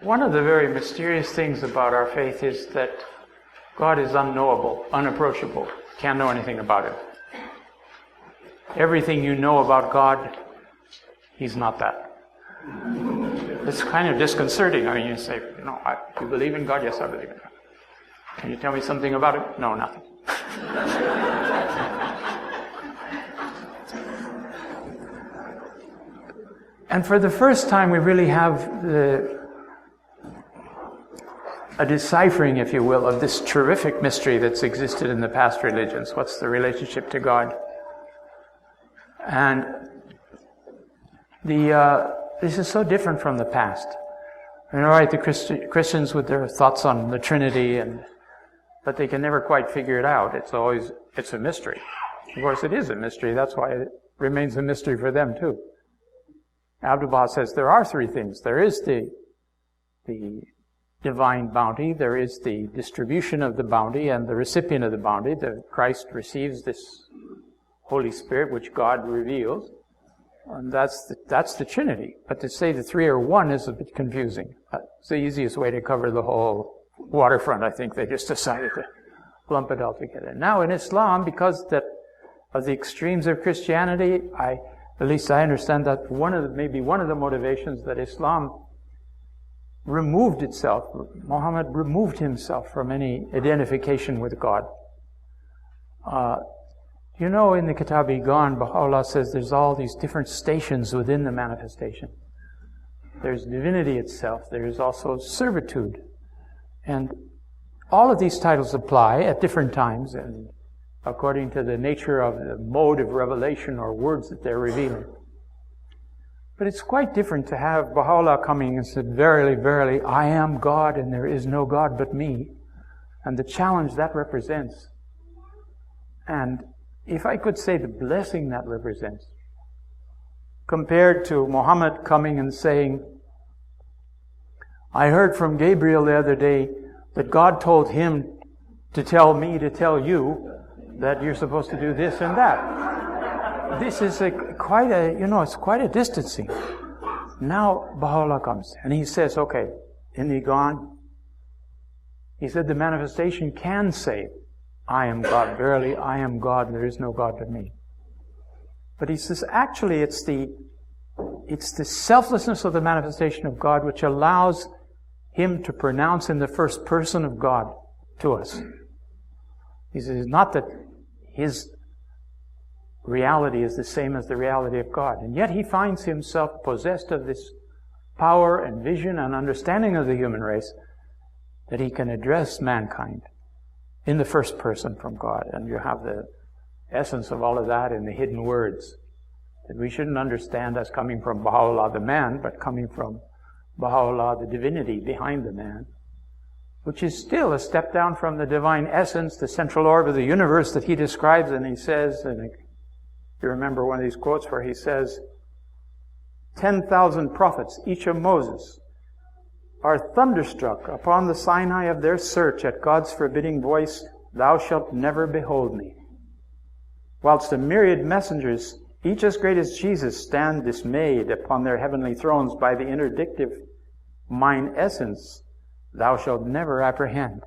One of the very mysterious things about our faith is that God is unknowable, unapproachable. Can't know anything about Him. Everything you know about God, He's not that. It's kind of disconcerting. I mean, you say, you believe in God? Yes, I believe in God. Can you tell me something about Him? No, nothing. And for the first time, we really have a deciphering, if you will, of this terrific mystery that's existed in the past religions. What's the relationship to God? And this is so different from the past. All right, the Christians with their thoughts on the Trinity, but they can never quite figure it out. It's a mystery. Of course, it is a mystery. That's why it remains a mystery for them too. Abdu'l-Baha says there are three things. There is the divine bounty, there is the distribution of the bounty and the recipient of the bounty. The Christ receives this Holy Spirit which God reveals, and that's the Trinity. But to say the three are one is a bit confusing. It's the easiest way to cover the whole waterfront. I think they just decided to lump it all together. Now in Islam, because of the extremes of Christianity, at least I understand that maybe one of the motivations that Islam Muhammad removed himself from any identification with God. In the Kitab-i-Gan, Baha'u'llah says there's all these different stations within the manifestation. There's divinity itself, there's also servitude. And all of these titles apply at different times and according to the nature of the mode of revelation or words that they're revealing. But it's quite different to have Baha'u'llah coming and said, "Verily, verily, I am God and there is no God but me," and the challenge that represents. And if I could say the blessing that represents, compared to Muhammad coming and saying, "I heard from Gabriel the other day that God told him to tell me to tell you that you're supposed to do this and that." This is quite a distancing. Now Baha'u'llah comes and he says, okay, in the Gan, he said the manifestation can say, "I am God, verily I am God, there is no God but me." But he says, actually it's the selflessness of the manifestation of God which allows him to pronounce in the first person of God to us. He says, not that his reality is the same as the reality of God. And yet he finds himself possessed of this power and vision and understanding of the human race that he can address mankind in the first person from God. And you have the essence of all of that in the hidden words that we shouldn't understand as coming from Baha'u'llah the man, but coming from Baha'u'llah the divinity behind the man, which is still a step down from the divine essence, the central orb of the universe that he describes. And he says, and you remember one of these quotes where he says, 10,000 prophets, each of Moses, are thunderstruck upon the Sinai of their search at God's forbidding voice, "Thou shalt never behold me." Whilst a myriad messengers, each as great as Jesus, stand dismayed upon their heavenly thrones by the interdictive mine essence, "Thou shalt never apprehend."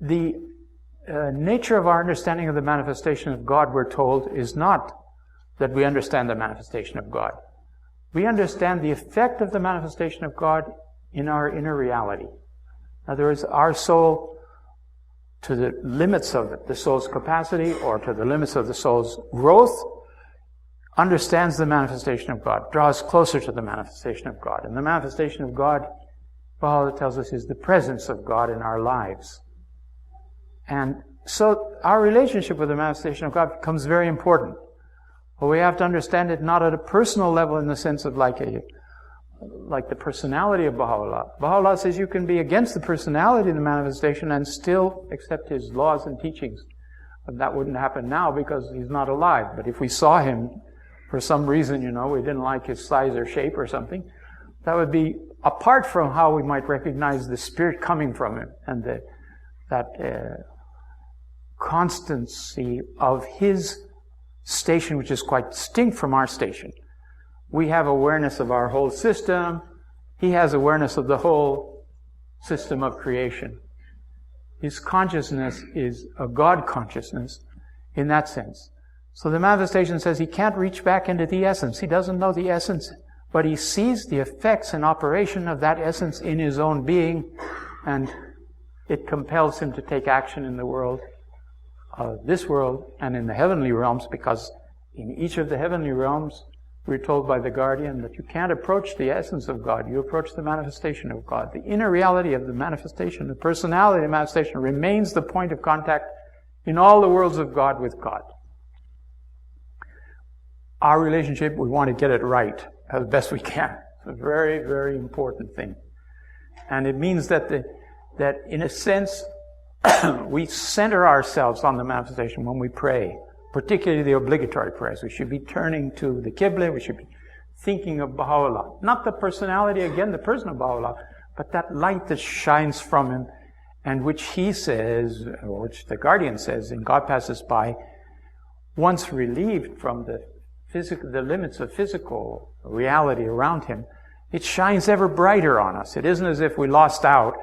The nature of our understanding of the manifestation of God, we're told, is not that we understand the manifestation of God. We understand the effect of the manifestation of God in our inner reality. In other words, our soul, to the limits of the soul's capacity or to the limits of the soul's growth, understands the manifestation of God, draws closer to the manifestation of God. And the manifestation of God, Baha'u'llah tells us, is the presence of God in our lives. And so our relationship with the manifestation of God becomes very important. But we have to understand it not at a personal level in the sense of like the personality of Baha'u'llah. Baha'u'llah says you can be against the personality of the manifestation and still accept his laws and teachings. But that wouldn't happen now because he's not alive. But if we saw him for some reason, we didn't like his size or shape or something, that would be apart from how we might recognize the Spirit coming from him and that constancy of his station, which is quite distinct from our station. We have awareness of our whole system, he has awareness of the whole system of creation. His consciousness is a God consciousness in that sense. So the manifestation says he can't reach back into the essence. He doesn't know the essence, but he sees the effects and operation of that essence in his own being, and it compels him to take action in the world, this world, and in the heavenly realms, because in each of the heavenly realms, we're told by the guardian that you can't approach the essence of God. You approach the manifestation of God. The inner reality of the manifestation, the personality of the manifestation, remains the point of contact in all the worlds of God with God. Our relationship, we want to get it right as best we can. It's a very, very important thing. And it means that in a sense, we center ourselves on the manifestation when we pray. Particularly the obligatory prayers. We should be turning to the Qibla. We should be thinking of Baha'u'llah. Not the personality, again, the person of Baha'u'llah, but that light that shines from him, and which he says, or which the guardian says, in God Passes By, once relieved from the limits of physical reality around him, it shines ever brighter on us. It isn't as if we lost out.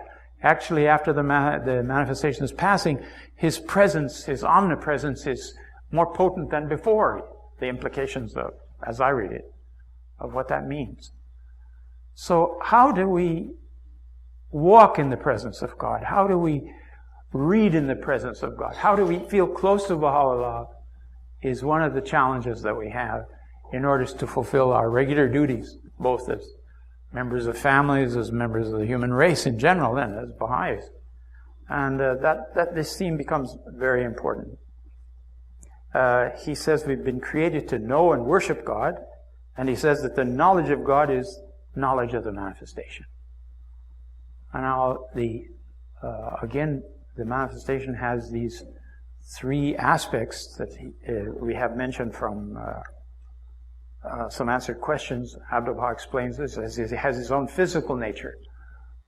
Actually, after the manifestation is passing, his presence, his omnipresence is more potent than before. The implications of, as I read it, of what that means. So how do we walk in the presence of God? How do we read in the presence of God? How do we feel close to Baha'u'llah is one of the challenges that we have in order to fulfill our regular duties, both as members of families, as members of the human race in general, and as Baha'is. And that this theme becomes very important. He says we've been created to know and worship God, and he says that the knowledge of God is knowledge of the manifestation. And now, again, the manifestation has these three aspects that we have mentioned from some answered questions. Abdu'l-Baha explains this as he has his own physical nature.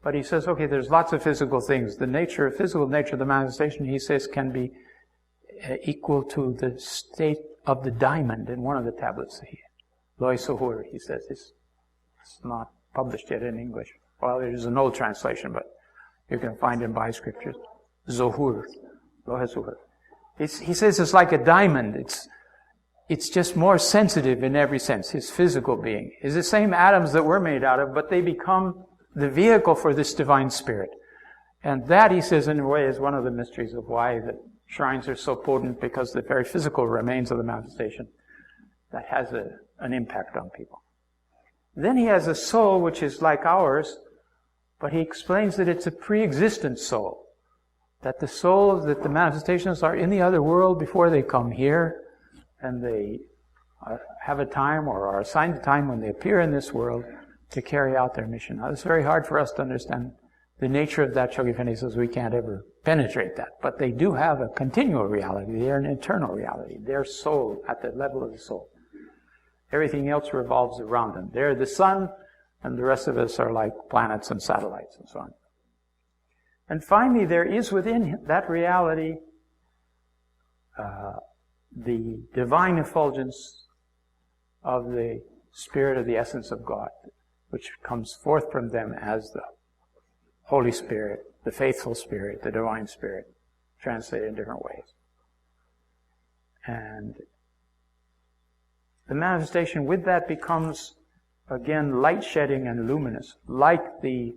But he says, okay, there's lots of physical things. The physical nature of the manifestation, he says, can be equal to the state of the diamond in one of the tablets. Loy Sohur, he says. It's not published yet in English. Well, it is an old translation, but you can find it in Baha'i scriptures. Zohur. Loy Sohur. He says it's like a diamond. It's just more sensitive in every sense. His physical being is the same atoms that we're made out of, but they become the vehicle for this divine spirit. And that, he says, in a way, is one of the mysteries of why the shrines are so potent, because the very physical remains of the manifestation that has an impact on people. Then he has a soul which is like ours, but he explains that it's a pre-existent soul. That the souls, that the manifestations are in the other world before they come here, and they have a time or are assigned a time when they appear in this world to carry out their mission. Now, it's very hard for us to understand the nature of that. Shoghi Effendi says we can't ever penetrate that. But they do have a continual reality. They're an eternal reality. They're soul at the level of the soul. Everything else revolves around them. They're the sun, and the rest of us are like planets and satellites and so on. And finally, there is within that reality the divine effulgence of the spirit of the essence of God, which comes forth from them as the Holy Spirit, the faithful Spirit, the divine Spirit, translated in different ways. And the manifestation with that becomes, again, light-shedding and luminous, like the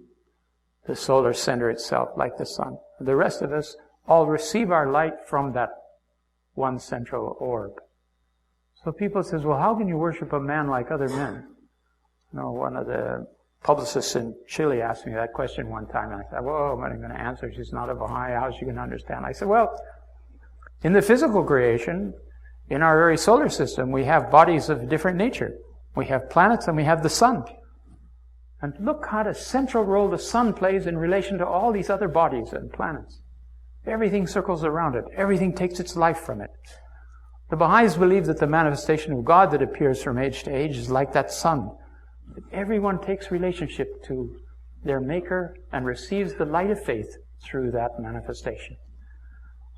solar center itself, like the sun. The rest of us all receive our light from that one central orb. So people says, well, how can you worship a man like other men? You know, one of the publicists in Chile asked me that question one time, and I said, well, what am I going to answer? She's not a Baha'i. How's she going to understand? I said, well, in the physical creation, in our very solar system, we have bodies of different nature. We have planets and we have the sun. And look how the central role the sun plays in relation to all these other bodies and planets. Everything circles around it. Everything takes its life from it. The Baha'is believe that the manifestation of God that appears from age to age is like that sun. That everyone takes relationship to their Maker and receives the light of faith through that manifestation.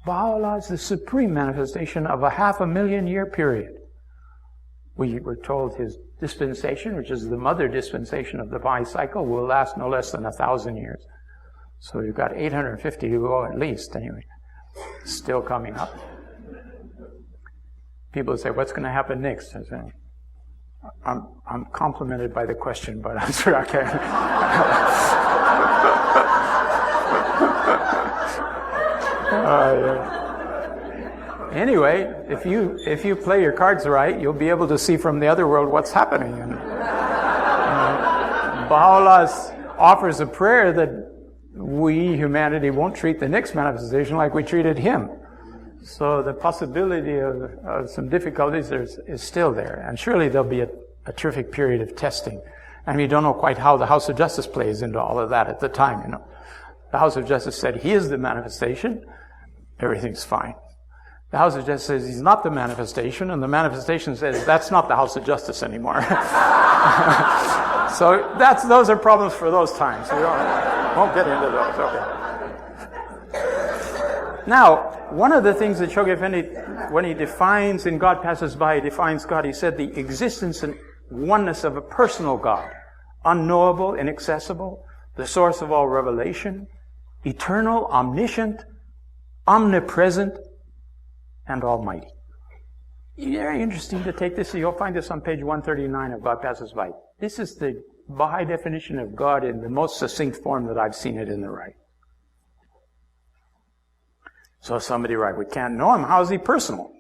Baha'u'llah is the supreme manifestation of a 500,000 year period, We were told his dispensation, which is the mother dispensation of the Baha'i cycle, will last no less than 1,000 years. So you've got 850 to go at least, anyway. Still coming up. People say, what's going to happen next? I say, I'm complimented by the question, but I'm sure I can't. Anyway, if you play your cards right, you'll be able to see from the other world what's happening. And Baha'u'llah offers a prayer that we, humanity, won't treat the next manifestation like we treated him. So the possibility of some difficulties is still there. And surely there'll be a terrific period of testing. And we don't know quite how the House of Justice plays into all of that at the time, you know. The House of Justice said he is the manifestation. Everything's fine. The House of Justice says he's not the manifestation, and the manifestation says that's not the House of Justice anymore. So those are problems for those times. We won't get into those. Okay. Now, one of the things that Shoghi Effendi, when he defines in God Passes By, he defines God, he said the existence and oneness of a personal God, unknowable, inaccessible, the source of all revelation, eternal, omniscient, omnipresent, and almighty. Very interesting to take this. You'll find this on page 139 of God Passes By. This is the Baha'i definition of God in the most succinct form that I've seen it in the right. So somebody writes, we can't know him. How is he personal?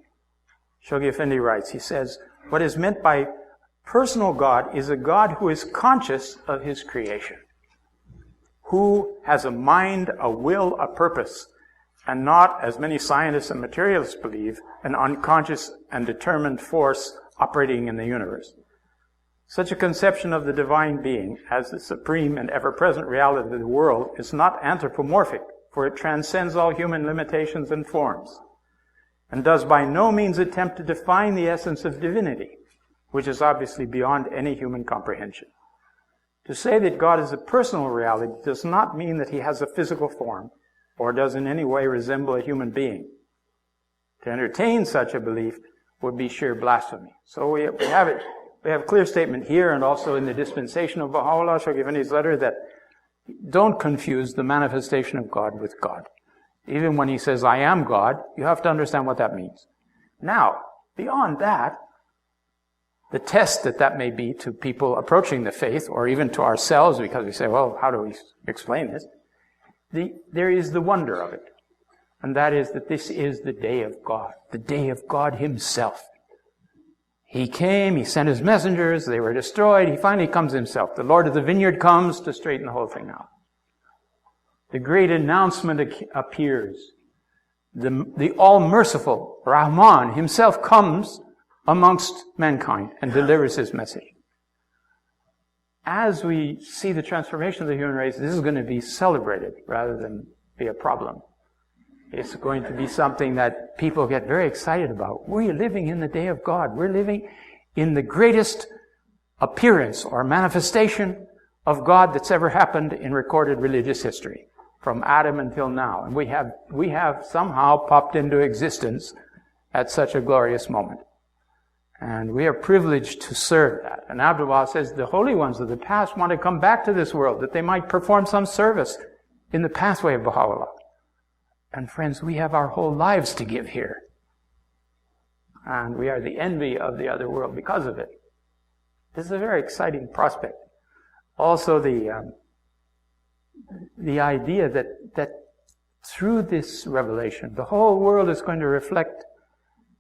Shoghi Effendi writes, he says, what is meant by personal God is a God who is conscious of his creation, who has a mind, a will, a purpose, and not, as many scientists and materialists believe, an unconscious and determined force operating in the universe. Such a conception of the divine being as the supreme and ever-present reality of the world is not anthropomorphic, for it transcends all human limitations and forms, and does by no means attempt to define the essence of divinity, which is obviously beyond any human comprehension. To say that God is a personal reality does not mean that he has a physical form, or does in any way resemble a human being. To entertain such a belief would be sheer blasphemy. So we have it. We have a clear statement here and also in the dispensation of Baha'u'llah, Shoghi Effendi's letter, that don't confuse the manifestation of God with God. Even when he says, I am God, you have to understand what that means. Now, beyond that, the test that may be to people approaching the faith, or even to ourselves, because we say, well, how do we explain this? There is the wonder of it. And that is that this is the day of God, the day of God himself. He came, he sent his messengers, they were destroyed, he finally comes himself. The Lord of the vineyard comes to straighten the whole thing out. The great announcement appears. The all-merciful Rahman himself comes amongst mankind and delivers his message. As we see the transformation of the human race, this is going to be celebrated rather than be a problem. It's going to be something that people get very excited about. We're living in the day of God. We're living in the greatest appearance or manifestation of God that's ever happened in recorded religious history, from Adam until now. And we have somehow popped into existence at such a glorious moment. And we are privileged to serve that. And Abdul says the holy ones of the past want to come back to this world, that they might perform some service in the pathway of Baha'u'llah. And friends, we have our whole lives to give here. And we are the envy of the other world because of it. This is a very exciting prospect. Also the idea that through this revelation, the whole world is going to reflect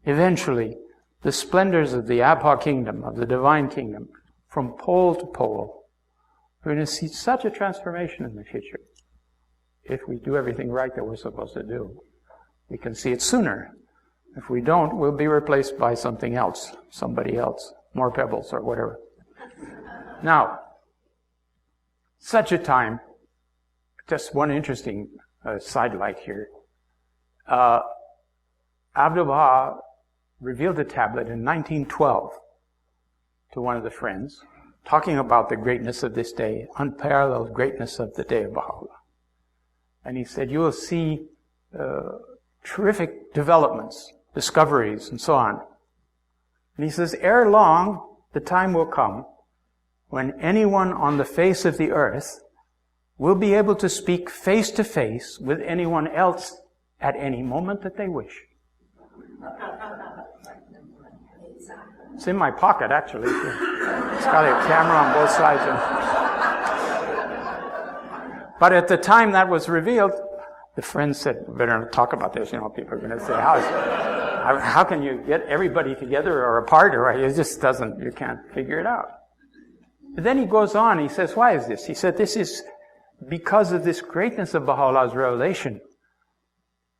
eventually the splendors of the Abha kingdom, of the divine kingdom, from pole to pole. We're going to see such a transformation in the future. If we do everything right that we're supposed to do, we can see it sooner. If we don't, we'll be replaced by something else, somebody else, more pebbles or whatever. Now, such a time, just one interesting sidelight here. Abdul-Baha revealed a tablet in 1912 to one of the friends, talking about the greatness of this day, unparalleled greatness of the day of Baha'u'llah. And he said, you will see terrific developments, discoveries, and so on. And he says, ere long, the time will come when anyone on the face of the earth will be able to speak face to face with anyone else at any moment that they wish. It's in my pocket, actually. It's got a camera on both sides. But at the time that was revealed, the friends said, we better not talk about this. People are going to say, how can you get everybody together or apart? Or it just doesn't, you can't figure it out. But then he goes on, he says, why is this? He said, this is because of this greatness of Baha'u'llah's revelation.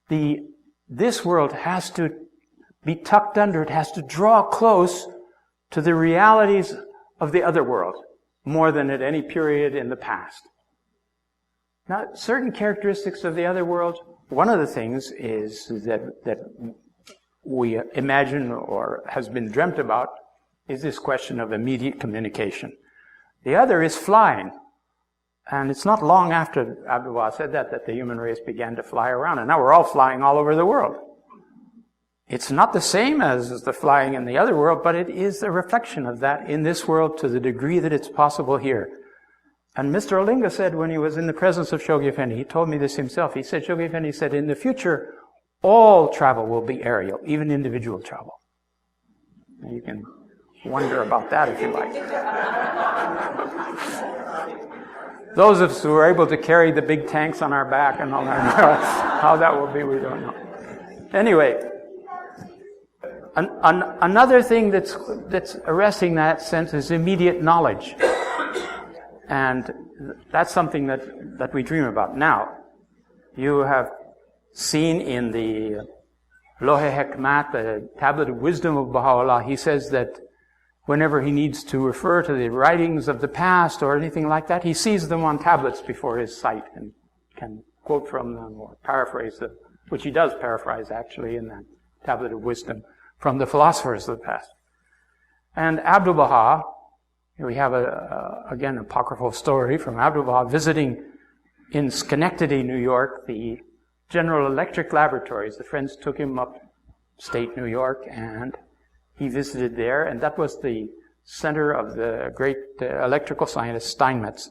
This world has to be tucked under, it has to draw close to the realities of the other world, more than at any period in the past. Now, certain characteristics of the other world, one of the things is that we imagine or has been dreamt about is this question of immediate communication. The other is flying. And it's not long after Abdul said that the human race began to fly around. And now we're all flying all over the world. It's not the same as the flying in the other world, but it is a reflection of that in this world to the degree that it's possible here. And Mr. Olinga said when he was in the presence of Shoghi Effendi, he told me this himself, he said, Shoghi Effendi said, in the future, all travel will be aerial, even individual travel. And you can wonder about that if you like. Those of us who are able to carry the big tanks on our back and all that, how that will be, we don't know. Anyway, another thing that's arresting that sense is immediate knowledge. And that's something that we dream about. Now, you have seen in the Lohe Hekmat, the Tablet of Wisdom of Baha'u'llah, he says that whenever he needs to refer to the writings of the past or anything like that, he sees them on tablets before his sight and can quote from them or paraphrase them, which he does paraphrase actually in that Tablet of Wisdom from the philosophers of the past. And Abdul Baha, here we have again, apocryphal story from Abdul Baha visiting in Schenectady, New York, the General Electric Laboratories. The friends took him upstate New York and he visited there, and that was the center of the great electrical scientist Steinmetz.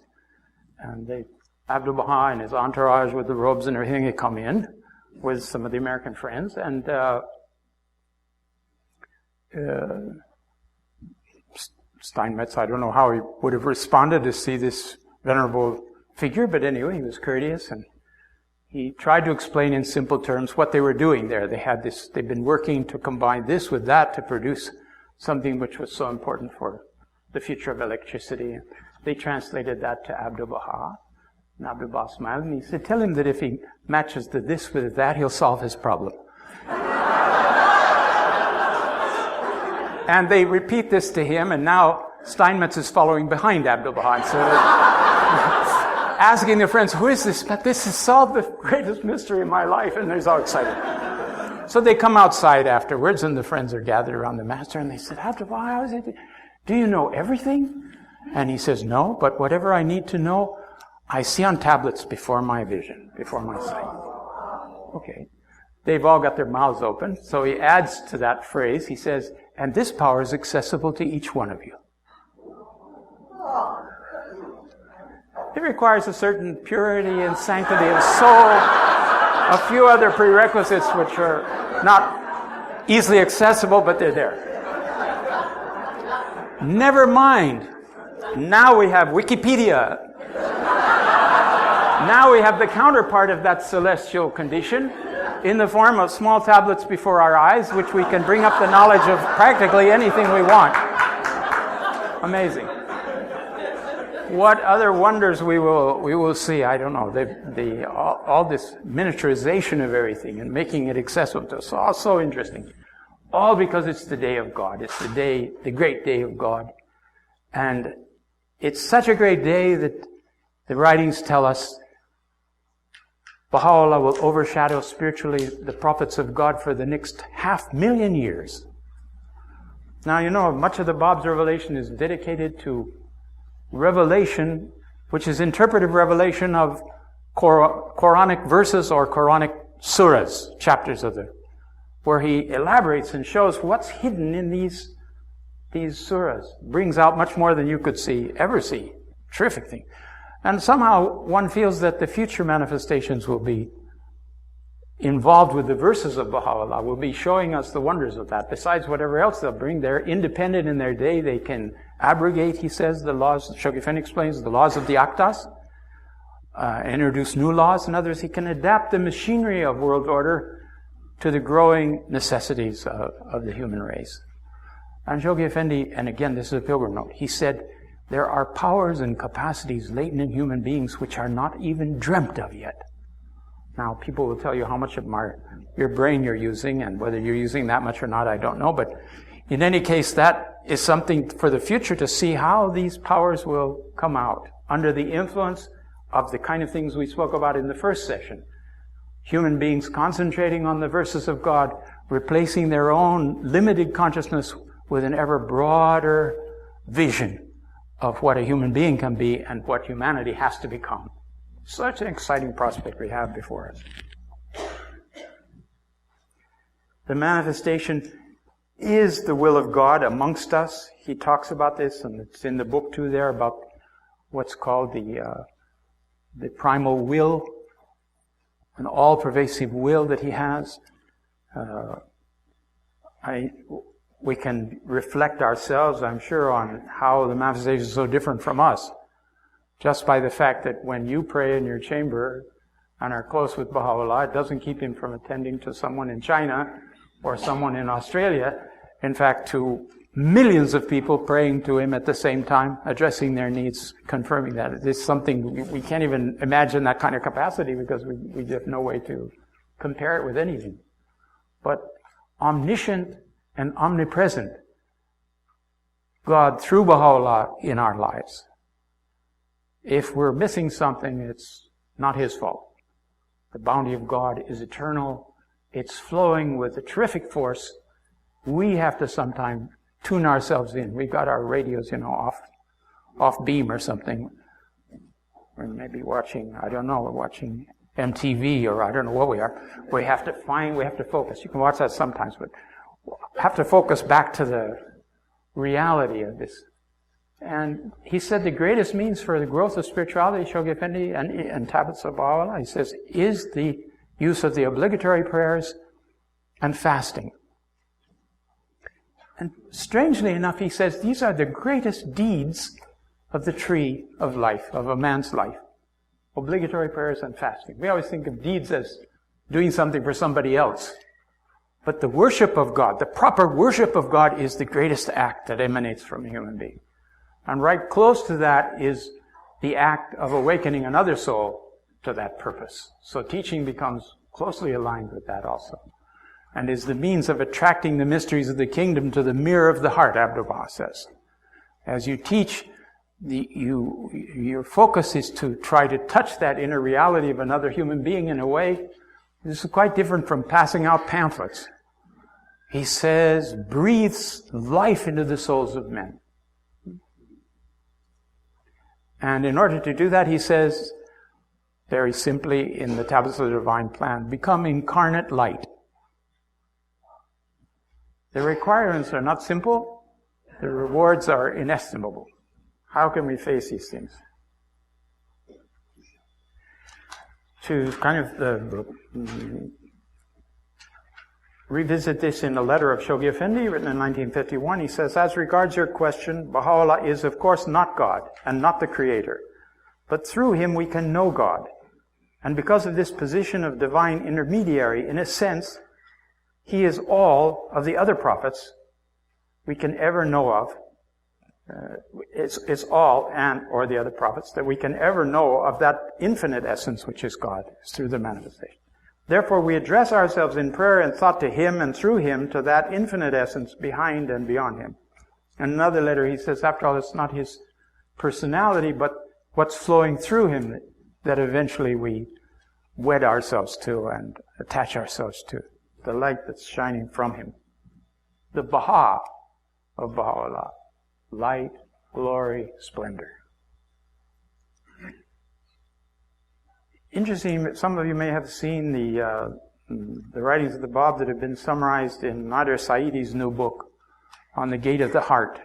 And Abdul Baha and his entourage with the robes and everything, they come in with some of the American friends, and Steinmetz, I don't know how he would have responded to see this venerable figure, but anyway, he was courteous, and he tried to explain in simple terms what they were doing there. They'd been working to combine this with that to produce something which was so important for the future of electricity. They translated that to Abdul Baha. And Abdul Baha smiled and he said, tell him that if he matches the this with that, he'll solve his problem. And they repeat this to him, and now Steinmetz is following behind Abdul Baha. So asking their friends, who is this? But this has solved the greatest mystery of my life. And they're all excited. So they come outside afterwards, and the friends are gathered around the master, and they said, Abdul Baha, how is it? Do you know everything? And he says, no, but whatever I need to know, I see on tablets before my vision, before my sight. Okay. They've all got their mouths open. So he adds to that phrase, he says, and this power is accessible to each one of you. It requires a certain purity and sanctity of soul, a few other prerequisites which are not easily accessible, but they're there. Never mind. Now we have Wikipedia. Now we have the counterpart of that celestial condition in the form of small tablets before our eyes, which we can bring up the knowledge of practically anything we want. Amazing. What other wonders we will see, I don't know. All this miniaturization of everything and making it accessible to us, all so interesting. All because it's the day of God. It's the great day of God. And it's such a great day that the writings tell us Baha'u'llah will overshadow spiritually the prophets of God for the next 500,000 years. Now, you know, much of the Bab's revelation is dedicated to revelation, which is interpretive revelation of Quranic verses or Quranic surahs, chapters of where he elaborates and shows what's hidden in these these surahs. Brings out much more than you could ever see. Terrific thing. And somehow one feels that the future manifestations will be involved with the verses of Baha'u'llah, will be showing us the wonders of that. Besides whatever else they'll bring, they're independent in their day. They can abrogate, he says, the laws, Shoghi Effendi explains, the laws of the Akdas, introduce new laws. In others, he can adapt the machinery of world order to the growing necessities of the human race. And Shoghi Effendi, and again, this is a pilgrim note, he said, there are powers and capacities latent in human beings which are not even dreamt of yet. Now, people will tell you how much of your brain you're using, and whether you're using that much or not, I don't know. But in any case, that is something for the future to see how these powers will come out under the influence of the kind of things we spoke about in the first session. Human beings concentrating on the verses of God, replacing their own limited consciousness with an ever broader vision of what a human being can be and what humanity has to become. Such an exciting prospect we have before us. The manifestation is the will of God amongst us. He talks about this, and it's in the book too there, about what's called the primal will, an all-pervasive will that he has. We can reflect ourselves, I'm sure, on how the manifestation is so different from us, just by the fact that when you pray in your chamber and are close with Baha'u'llah, it doesn't keep him from attending to someone in China or someone in Australia. In fact, to millions of people praying to him at the same time, addressing their needs, confirming that. It's something we can't even imagine that kind of capacity because we have no way to compare it with anything. But omniscient and omnipresent God through Baha'u'llah in our lives. If we're missing something, it's not his fault. The bounty of God is eternal. It's flowing with a terrific force. We have to sometimes tune ourselves in. We've got our radios, off beam or something. Or maybe watching, we're watching MTV or I don't know what we are. We have to focus. You can watch that sometimes, but have to focus back to the reality of this. And he said the greatest means for the growth of spirituality, Shoghi Effendi and Tablets of Baha'u'llah, he says, is the use of the obligatory prayers and fasting. And strangely enough, he says, these are the greatest deeds of the tree of life, of a man's life. Obligatory prayers and fasting. We always think of deeds as doing something for somebody else. But the worship of God, the proper worship of God, is the greatest act that emanates from a human being. And right close to that is the act of awakening another soul to that purpose. So teaching becomes closely aligned with that also. And is the means of attracting the mysteries of the kingdom to the mirror of the heart, Abdu'l-Baha says. As you teach, your focus is to try to touch that inner reality of another human being in a way. This is quite different from passing out pamphlets. He says, breathes life into the souls of men. And in order to do that, he says, very simply in the Tablets of the Divine Plan, become incarnate light. The requirements are not simple. The rewards are inestimable. How can we face these things? To kind of revisit this in a letter of Shoghi Effendi, written in 1951, he says, as regards your question, Baha'u'llah is of course not God and not the Creator, but through him we can know God. And because of this position of divine intermediary, in a sense, he is all of the other prophets we can ever know of. It's all or the other prophets that we can ever know of that infinite essence which is God, through the manifestation. Therefore, we address ourselves in prayer and thought to him and through him to that infinite essence behind and beyond him. In another letter, he says, after all, it's not his personality, but what's flowing through him that eventually we wed ourselves to and attach ourselves to. The light that's shining from him. The Baha of Baha'u'llah. Light, glory, splendor. Interesting, some of you may have seen the writings of the Bab that have been summarized in Nader Sa'idi's new book on the gate of the heart.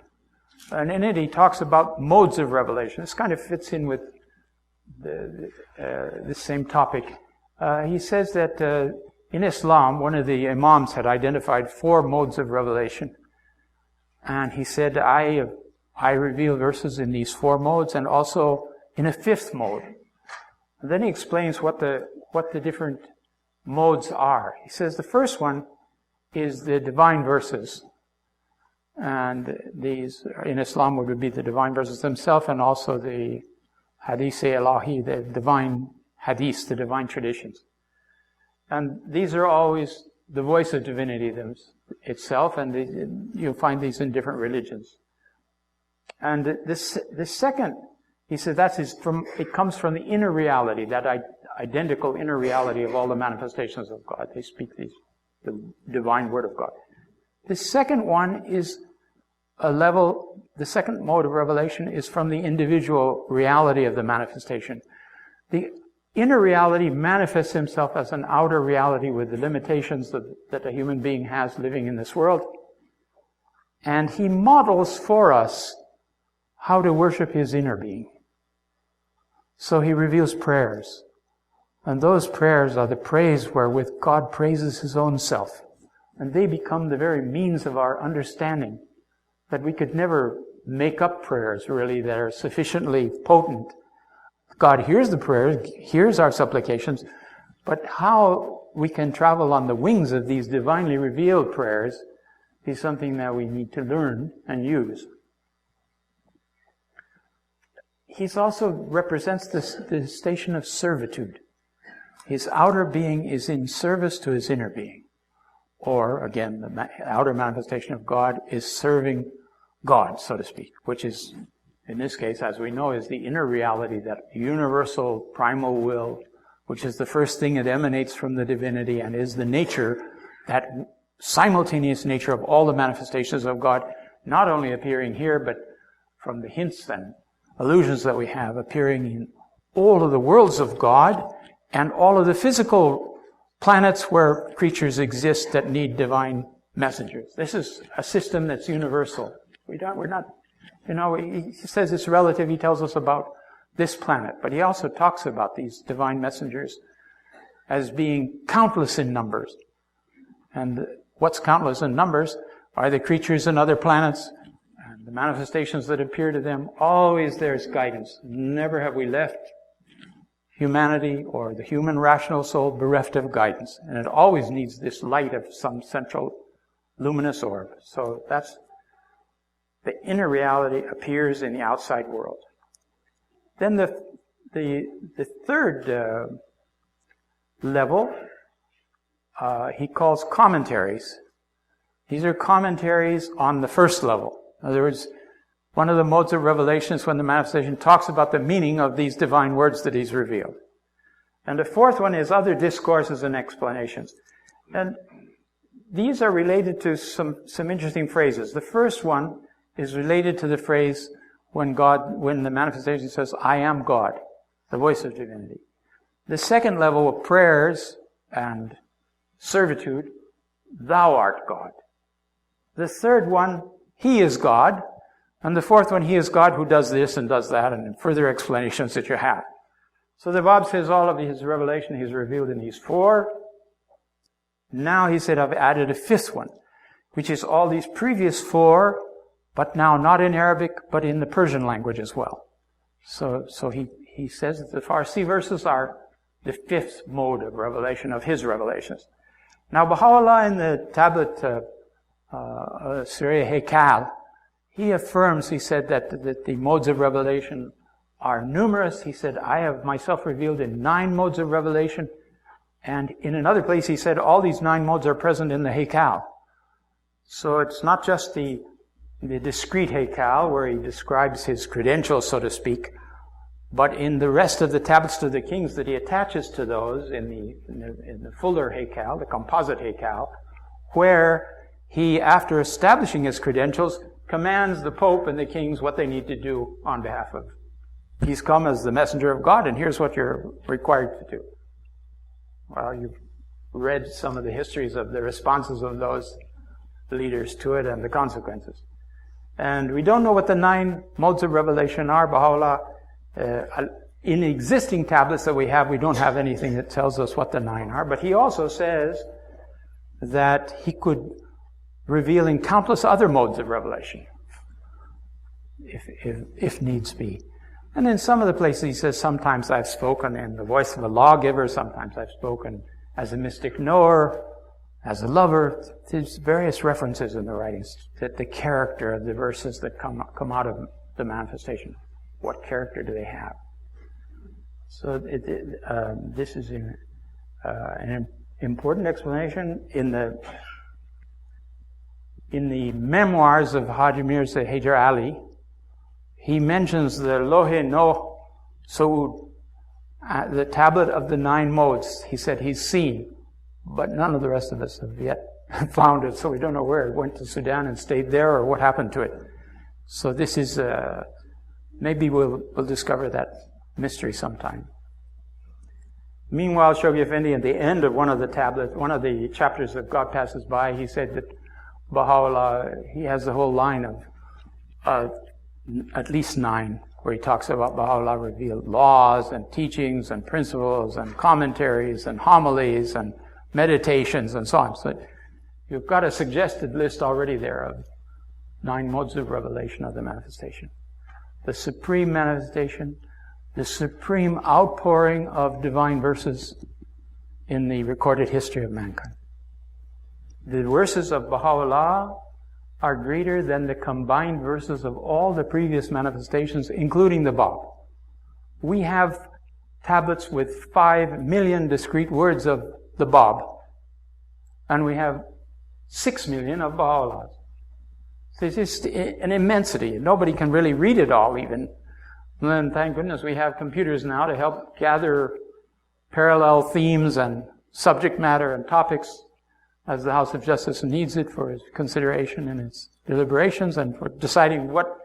And in it he talks about modes of revelation. This kind of fits in with the same topic. He says that in Islam, one of the imams had identified 4 modes of revelation. And he said, I reveal verses in these 4 modes and also in a 5th mode. And then he explains what the different modes are. He says the first one is the divine verses. And these, in Islam, would be the divine verses themselves and also the hadith-e-ilahi, the divine hadith, the divine traditions. And these are always the voice of divinity itself, and you'll find these in different religions. And this second, he said, it comes from the inner reality, that identical inner reality of all the manifestations of God. They speak the divine word of God. The second one is the second mode of revelation is from the individual reality of the manifestation. The inner reality manifests himself as an outer reality with the limitations that a human being has living in this world. And he models for us how to worship his inner being. So he reveals prayers. And those prayers are the praise wherewith God praises his own self. And they become the very means of our understanding that we could never make up prayers, really, that are sufficiently potent. God hears the prayers, hears our supplications, but how we can travel on the wings of these divinely revealed prayers is something that we need to learn and use. He also represents the station of servitude. His outer being is in service to his inner being. Or, again, the outer manifestation of God is serving God, so to speak, which is, in this case, as we know, is the inner reality, that universal primal will, which is the first thing that emanates from the divinity and is the nature, that simultaneous nature of all the manifestations of God, not only appearing here, but from the hints and allusions that we have, appearing in all of the worlds of God and all of the physical planets where creatures exist that need divine messengers. This is a system that's universal. We're not, he says it's relative. He tells us about this planet, but he also talks about these divine messengers as being countless in numbers. And what's countless in numbers are the creatures in other planets and the manifestations that appear to them. Always there's guidance. Never have we left humanity or the human rational soul bereft of guidance. And it always needs this light of some central luminous orb. So that's the inner reality appears in the outside world. Then the third level he calls commentaries. These are commentaries on the first level. In other words, one of the modes of revelation is when the manifestation talks about the meaning of these divine words that he's revealed. And the fourth one is other discourses and explanations. And these are related to some interesting phrases. The first one is related to the phrase when the manifestation says, I am God, the voice of divinity. The second level of prayers and servitude, thou art God. The third one, he is God. And the fourth one, he is God who does this and does that, and further explanations that you have. So the Bab says all of his revelation he's revealed in these 4. Now he said, I've added a 5th one, which is all these previous 4, but now not in Arabic, but in the Persian language as well. So he says that the Farsi verses are the 5th mode of revelation, of his revelations. Now Baha'u'llah in the tablet, Surah Haykal, he affirms, he said that the modes of revelation are numerous. He said, I have myself revealed in 9 modes of revelation. And in another place he said, all these 9 modes are present in the Haykal. So it's not just the discrete Haykal where he describes his credentials, so to speak, but in the rest of the tablets to the kings that he attaches to those in the fuller Haykal, the composite Haykal, where he, after establishing his credentials, commands the Pope and the kings what they need to do on behalf of. He's come as the messenger of God, and here's what you're required to do. Well, you've read some of the histories of the responses of those leaders to it and the consequences. And we don't know what the 9 modes of revelation are. Baha'u'llah, in existing tablets that we have, we don't have anything that tells us what the 9 are. But he also says that he could reveal in countless other modes of revelation, if needs be. And in some of the places he says, sometimes I've spoken in the voice of a lawgiver, sometimes I've spoken as a mystic knower, as a lover. There's various references in the writings that the character of the verses that come out of the manifestation. What character do they have? So this is an important explanation in the memoirs of Haji Mirza Hyder Ali. He mentions the Lohe No Saud, the tablet of the 9 modes. He said he's seen, but none of the rest of us have yet found it, so we don't know where it went to Sudan and stayed there or what happened to it. So this is, maybe we'll discover that mystery sometime. Meanwhile, Shoghi Effendi, at the end of one of the chapters of God Passes By, he said that Baha'u'llah, he has the whole line of at least 9, where he talks about Baha'u'llah revealed laws and teachings and principles and commentaries and homilies and meditations and so on. So you've got a suggested list already there of 9 modes of revelation of the manifestation. The supreme manifestation, the supreme outpouring of divine verses in the recorded history of mankind. The verses of Baha'u'llah are greater than the combined verses of all the previous manifestations, including the Bab. We have tablets with 5 million discrete words of the Bab, and we have 6 million of Baha'u'llah's. So it's just an immensity. Nobody can really read it all even. And then, thank goodness, we have computers now to help gather parallel themes and subject matter and topics as the House of Justice needs it for its consideration and its deliberations and for deciding what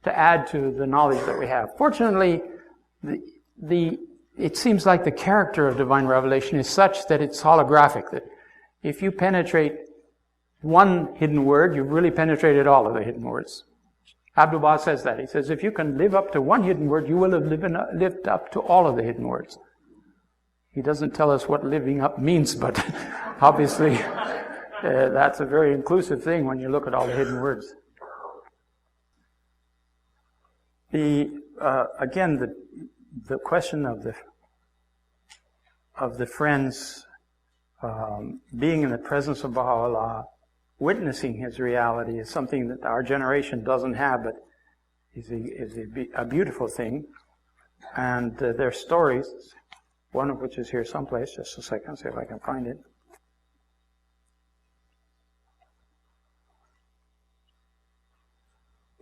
to add to the knowledge that we have. Fortunately, it seems like the character of divine revelation is such that it's holographic, that if you penetrate one hidden word, you've really penetrated all of the hidden words. Abdu'l-Baha says that. He says, if you can live up to one hidden word, you will have lived up to all of the hidden words. He doesn't tell us what living up means, but obviously that's a very inclusive thing when you look at all the hidden words. Again, the question of the friends being in the presence of Baha'u'llah, witnessing his reality, is something that our generation doesn't have, but is a beautiful thing. And their stories, one of which is here someplace. Just a second, see if I can find it.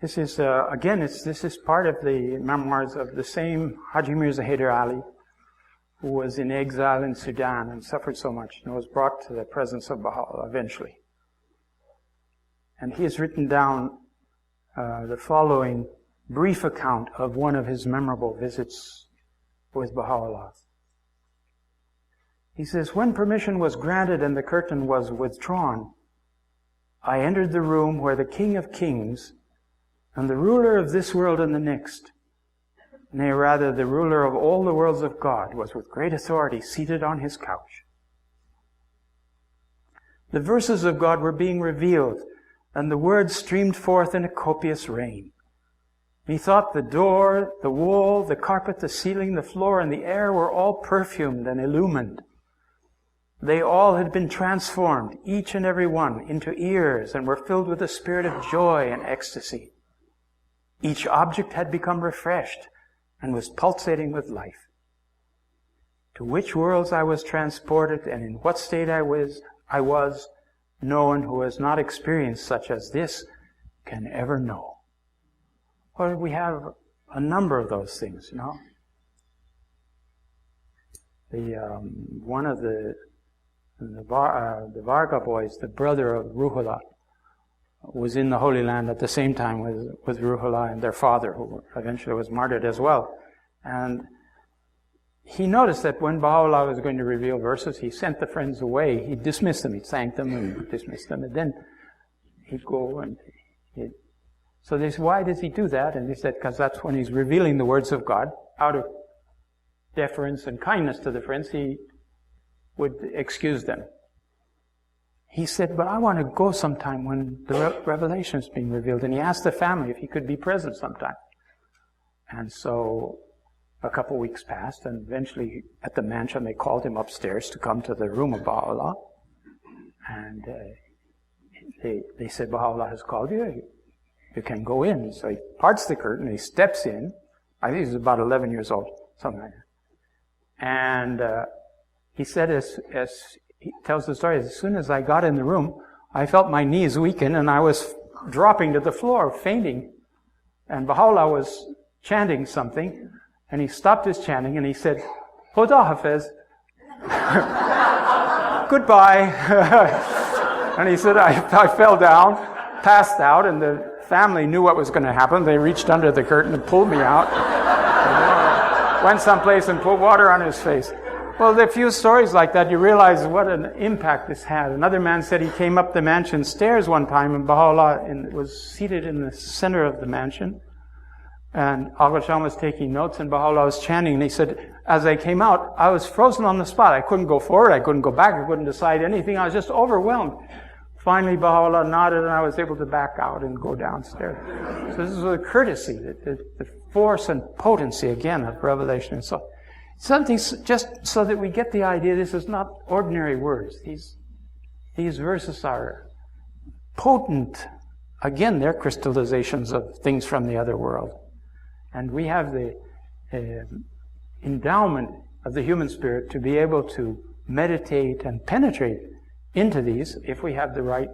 This is this is part of the memoirs of the same Haji Mirza Hyder Ali, who was in exile in Sudan and suffered so much and was brought to the presence of Baha'u'llah eventually. And he has written down the following brief account of one of his memorable visits with Baha'u'llah. He says, when permission was granted and the curtain was withdrawn, I entered the room where the King of Kings and the ruler of this world and the next, nay, rather, the ruler of all the worlds of God, was with great authority seated on his couch. The verses of God were being revealed, and the words streamed forth in a copious rain. Methought the door, the wall, the carpet, the ceiling, the floor, and the air were all perfumed and illumined. They all had been transformed, each and every one, into ears, and were filled with a spirit of joy and ecstasy. Each object had become refreshed and was pulsating with life. To which worlds I was transported, and in what state I was, no one who has not experienced such as this can ever know. Well, we have a number of those things, you know. One of the Varga boys, the brother of Ruhullah, was in the Holy Land at the same time with Ruhullah and their father, who eventually was martyred as well. And he noticed that when Baha'u'llah was going to reveal verses, he sent the friends away. He dismissed them. He thanked them and dismissed them. And then he'd go and so they said, why does he do that? And he said, because that's when he's revealing the words of God. Out of deference and kindness to the friends, he would excuse them. He said, but I want to go sometime when the revelation is being revealed. And he asked the family if he could be present sometime. And so a couple weeks passed, and eventually at the mansion they called him upstairs to come to the room of Baha'u'llah. And they said, Baha'u'llah has called you. You can go in. So he parts the curtain, he steps in. I think he was about 11 years old, something like that. And he said, as he tells the story, as soon as I got in the room, I felt my knees weaken and I was dropping to the floor, fainting. And Baha'u'llah was chanting something, and he stopped his chanting and he said, Hoda Hafiz, goodbye. And he said, I fell down, passed out, and the family knew what was going to happen. They reached under the curtain and pulled me out. Went someplace and put water on his face. Well, there are a few stories like that. You realize what an impact this had. Another man said he came up the mansion stairs one time, and Baha'u'llah was seated in the center of the mansion. And Agha Sham was taking notes, and Baha'u'llah was chanting. And he said, as I came out, I was frozen on the spot. I couldn't go forward. I couldn't go back. I couldn't decide anything. I was just overwhelmed. Finally, Baha'u'llah nodded, and I was able to back out and go downstairs. So this is the courtesy, the force and potency, again, of revelation. And so something just so that we get the idea this is not ordinary words. These verses are potent. Again, they're crystallizations of things from the other world. And we have the endowment of the human spirit to be able to meditate and penetrate into these if we have the right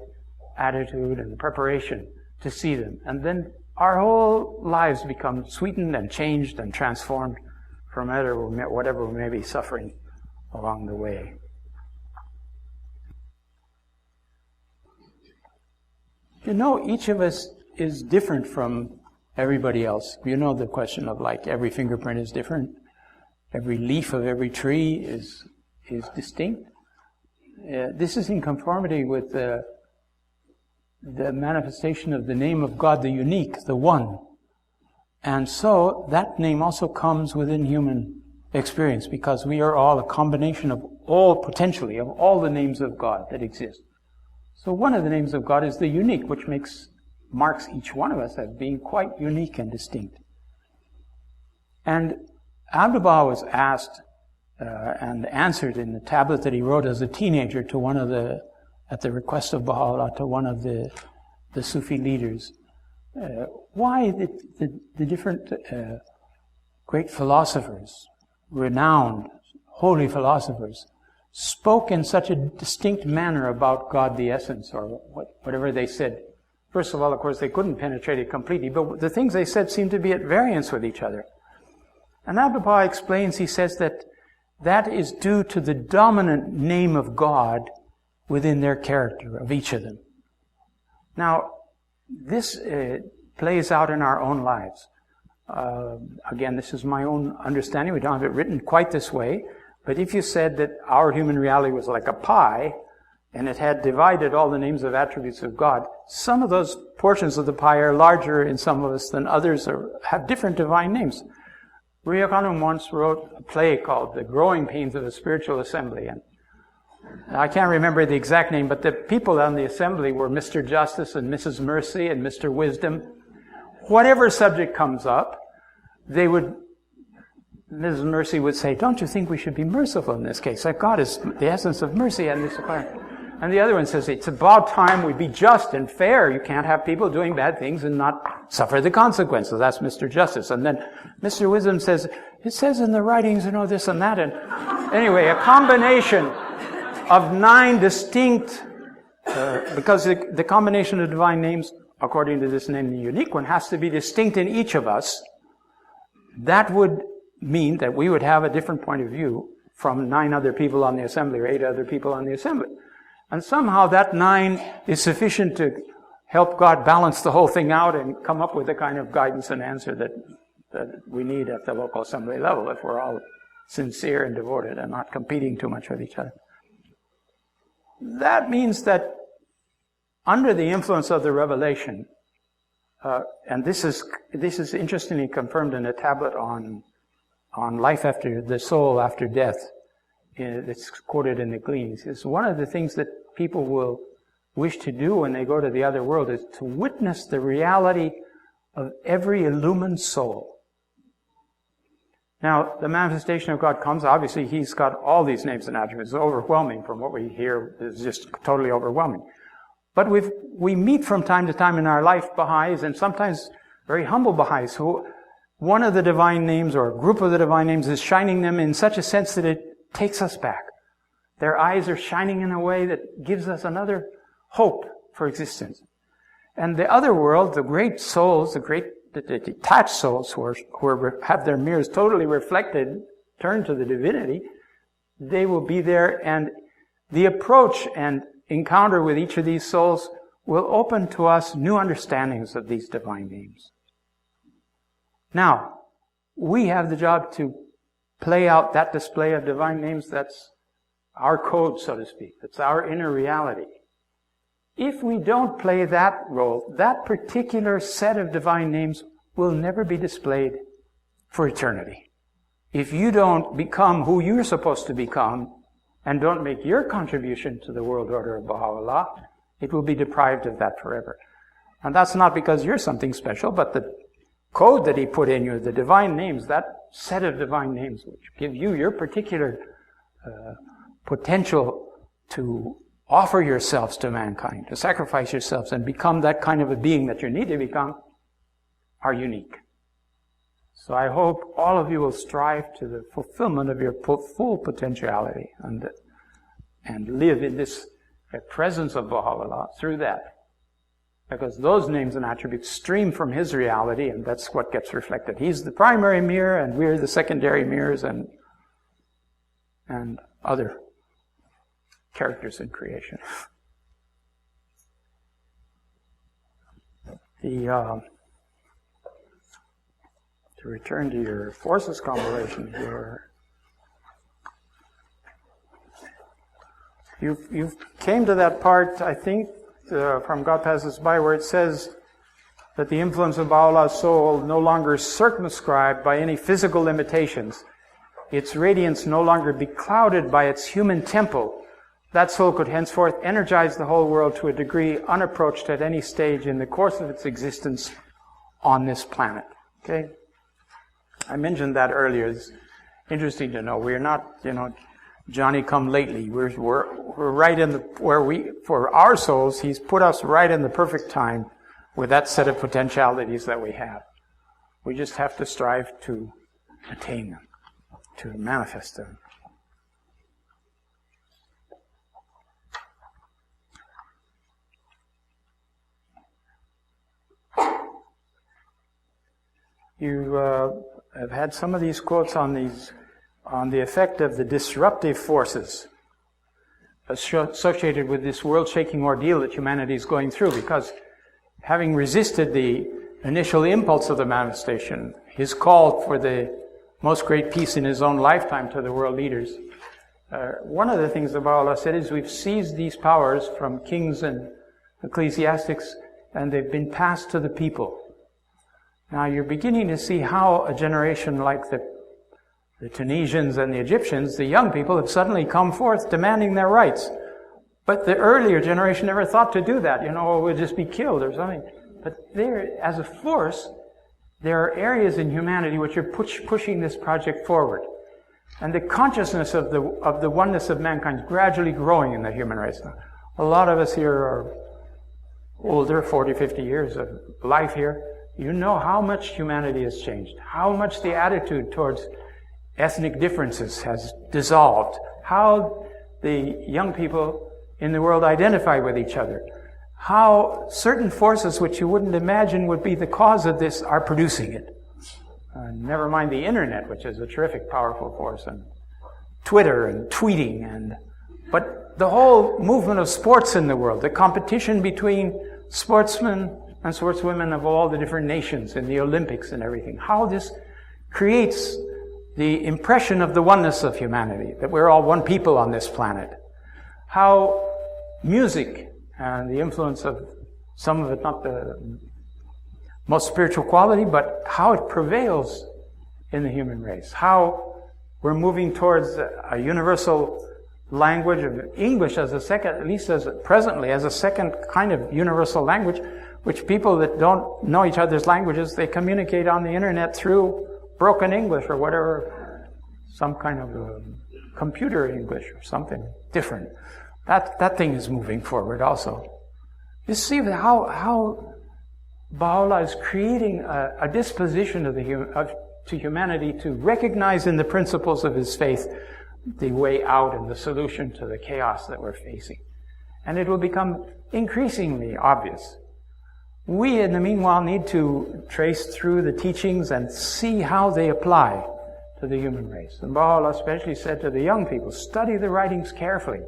attitude and preparation to see them. And then our whole lives become sweetened and changed and transformed from whatever we may be suffering along the way. You know, each of us is different from everybody else. You know the question of like every fingerprint is different. Every leaf of every tree is distinct. This is in conformity with the manifestation of the name of God, the unique, the one. And so that name also comes within human experience because we are all a combination of all the names of God that exist. So one of the names of God is the unique, which marks each one of us as being quite unique and distinct. And Abdu'l-Baha was asked and answered in the tablet that he wrote as a teenager to at the request of Baha'u'llah, to one of the Sufi leaders. Why the different great philosophers, renowned, holy philosophers, spoke in such a distinct manner about God the essence, or whatever they said. First of all, of course, they couldn't penetrate it completely, but the things they said seemed to be at variance with each other. And Abdu'l-Baha explains, he says that is due to the dominant name of God within their character of each of them. Now, this plays out in our own lives. Again, this is my own understanding. We don't have it written quite this way. But if you said that our human reality was like a pie, and it had divided all the names of attributes of God, some of those portions of the pie are larger in some of us than others, or have different divine names. Ria Khanum once wrote a play called The Growing Pains of a Spiritual Assembly. And I can't remember the exact name, but the people on the assembly were Mr. Justice and Mrs. Mercy and Mr. Wisdom. Whatever subject comes up, Mrs. Mercy would say, don't you think we should be merciful in this case? Like God is the essence of mercy. And the other one says, it's about time we be just and fair. You can't have people doing bad things and not suffer the consequences. That's Mr. Justice. And then Mr. Wisdom says, it says in the writings, this and that. And anyway, a combination of 9 distinct, because the combination of divine names, according to this name, the unique one, has to be distinct in each of us. That would mean that we would have a different point of view from 9 other people on the assembly or 8 other people on the assembly. And somehow that 9 is sufficient to help God balance the whole thing out and come up with the kind of guidance and answer that we need at the local assembly level if we're all sincere and devoted and not competing too much with each other. That means that under the influence of the revelation, and this is interestingly confirmed in a tablet on life after the soul after death. It's quoted in the Gleanings. It's one of the things that people will wish to do when they go to the other world is to witness the reality of every illumined soul. Now, the manifestation of God comes, obviously He's got all these names and attributes. It's overwhelming from what we hear. It's just totally overwhelming. But we meet from time to time in our life Baha'is, and sometimes very humble Baha'is, who one of the divine names or a group of the divine names is shining them in such a sense that it takes us back. Their eyes are shining in a way that gives us another hope for existence. And the other world, the great souls, the detached souls who have their mirrors totally reflected, turned to the divinity, they will be there, and the approach and encounter with each of these souls will open to us new understandings of these divine names. Now, we have the job to play out that display of divine names. That's our code, so to speak. That's our inner reality. If we don't play that role, that particular set of divine names will never be displayed for eternity. If you don't become who you're supposed to become and don't make your contribution to the world order of Baha'u'llah, it will be deprived of that forever. And that's not because you're something special, but the code that He put in you, the divine names, that set of divine names which give you your particular potential to offer yourselves to mankind, to sacrifice yourselves and become that kind of a being that you need to become, are unique. So I hope all of you will strive to the fulfillment of your full potentiality and live in this presence of Baha'u'llah through that. Because those names and attributes stream from His reality, and that's what gets reflected. He's the primary mirror, and we're the secondary mirrors and other characters in creation. To return to your forces compilation here, you've came to that part, I think, from God Passes By, where it says that the influence of Baha'u'llah's soul no longer circumscribed by any physical limitations. Its radiance no longer beclouded by its human temple. That soul could henceforth energize the whole world to a degree unapproached at any stage in the course of its existence on this planet. Okay? I mentioned that earlier. It's interesting to know. We're not, Johnny come lately. We're right in for our souls, He's put us right in the perfect time with that set of potentialities that we have. We just have to strive to attain them, to manifest them. You have had some of these quotes on the effect of the disruptive forces associated with this world-shaking ordeal that humanity is going through, because having resisted the initial impulse of the manifestation, His call for the most great peace in His own lifetime to the world leaders, one of the things that Baha'u'llah said is we've seized these powers from kings and ecclesiastics, and they've been passed to the people. Now you're beginning to see how a generation like the Tunisians and the Egyptians, the young people, have suddenly come forth demanding their rights. But the earlier generation never thought to do that. We'll just be killed or something. But there, as a force, there are areas in humanity which are pushing this project forward. And the consciousness of the oneness of mankind is gradually growing in the human race now. A lot of us here are older, 40, 50 years of life here. You know how much humanity has changed, how much the attitude towards ethnic differences has dissolved, how the young people in the world identify with each other, how certain forces which you wouldn't imagine would be the cause of this are producing it. Never mind the internet, which is a terrific, powerful force, and Twitter and tweeting, but the whole movement of sports in the world, the competition between sportsmen and sportswomen of all the different nations in the Olympics and everything, how this creates the impression of the oneness of humanity, that we're all one people on this planet. How music and the influence of some of it, not the most spiritual quality, but how it prevails in the human race. How we're moving towards a universal language of English as a second, at least as presently, as a second kind of universal language, which people that don't know each other's languages, they communicate on the internet through broken English or whatever, some kind of computer English or something different. That thing is moving forward also. You see how Baha'u'llah is creating a disposition of to humanity to recognize in the principles of his faith the way out and the solution to the chaos that we're facing. And it will become increasingly obvious. We, in the meanwhile, need to trace through the teachings and see how they apply to the human race. And Baha'u'llah especially said to the young people, study the writings carefully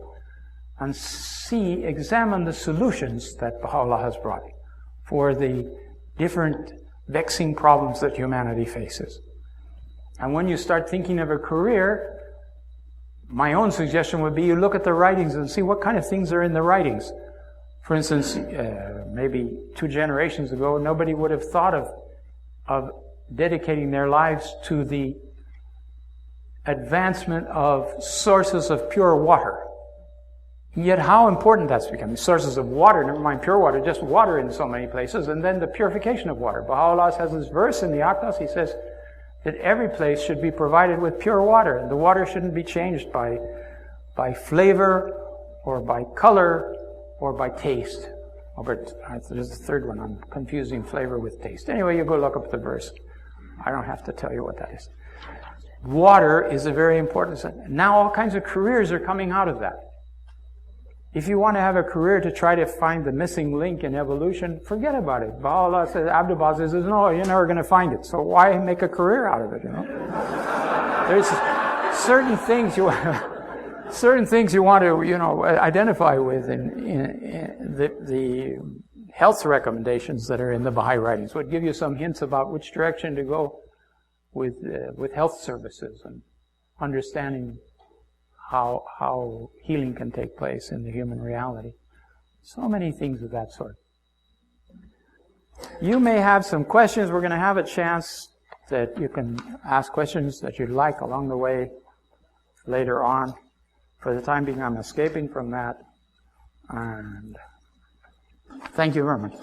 and examine the solutions that Baha'u'llah has brought for the different vexing problems that humanity faces. And when you start thinking of a career, my own suggestion would be you look at the writings and see what kind of things are in the writings. For instance, maybe 2 generations ago, nobody would have thought of dedicating their lives to the advancement of sources of pure water. Yet how important that's becoming. Sources of water, never mind pure water, just water in so many places, and then the purification of water. Baha'u'llah has this verse in the Aqdas, he says that every place should be provided with pure water, and the water shouldn't be changed by flavor, or by color, or by taste. There's the third one, I'm confusing flavor with taste. Anyway, you go look up the verse. I don't have to tell you what that is. Water is a very important thing. Now all kinds of careers are coming out of that. If you want to have a career to try to find the missing link in evolution, forget about it. Baha'u'llah says, Abdu'l-Baha says, no, you're never going to find it. So why make a career out of it, you know? There's certain things you want to, you know, identify with in the health recommendations that are in the Baha'i writings. Would give you some hints about which direction to go with health services and understanding how healing can take place in the human reality. So many things of that sort. You may have some questions. We're going to have a chance that you can ask questions that you'd like along the way later on. For the time being, I'm escaping from that. And thank you very much.